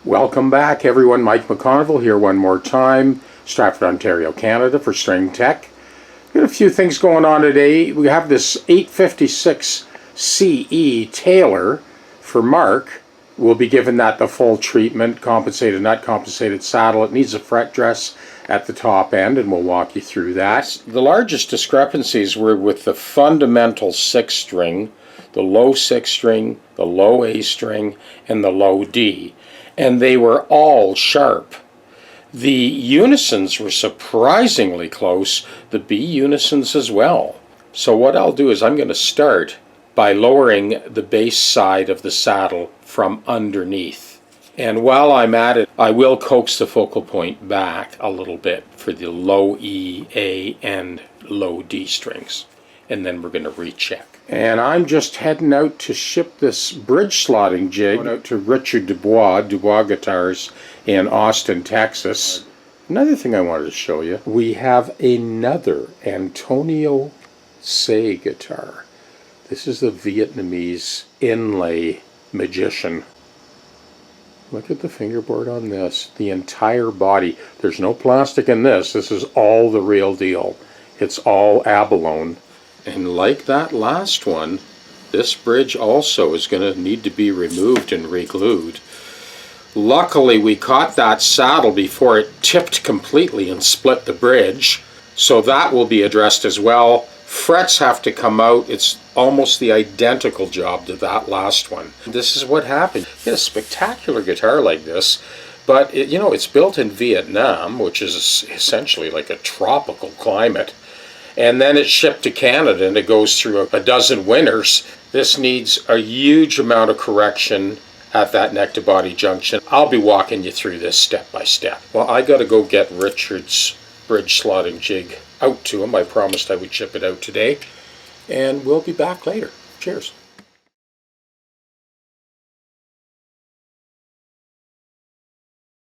Welcome back everyone, Mike McConville here one more time, Stratford, Ontario, Canada for String Tech. Got a few things going on today. We have this 856 CE Taylor for Mark. We'll be giving that the full treatment, compensated nut, compensated saddle. It needs a fret dress at the top end, and we'll walk you through that. The largest discrepancies were with the fundamental 6 string, the low 6 string, the low A string, and the low D. And they were all sharp. The unisons were surprisingly close, the B unisons as well. So what I'll do is I'm going to start by lowering the bass side of the saddle from underneath. And while I'm at it, I will coax the focal point back a little bit for the low E, A, and low D strings. And then we're going to recheck. And I'm just heading out to ship this bridge slotting jig out to Richard Dubois Guitars in Austin, Texas. Another thing I wanted to show you, we have another Antonio Tsai guitar. This is the Vietnamese inlay magician. Look at the fingerboard on this, the entire body. There's no plastic in this. This is all the real deal. It's all abalone. And like that last one, this bridge also is going to need to be removed and re-glued. Luckily, we caught that saddle before it tipped completely and split the bridge, so that will be addressed as well. Frets have to come out. It's almost the identical job to that last one. This is what happened. You get a spectacular guitar like this, but it's built in Vietnam, which is essentially like a tropical climate. And then it's shipped to Canada and it goes through a dozen winters. This needs a huge amount of correction at that neck to body junction. I'll be walking you through this step by step. Well, I gotta go get Richard's bridge slotting jig out to him. I promised I would ship it out today. And we'll be back later. Cheers.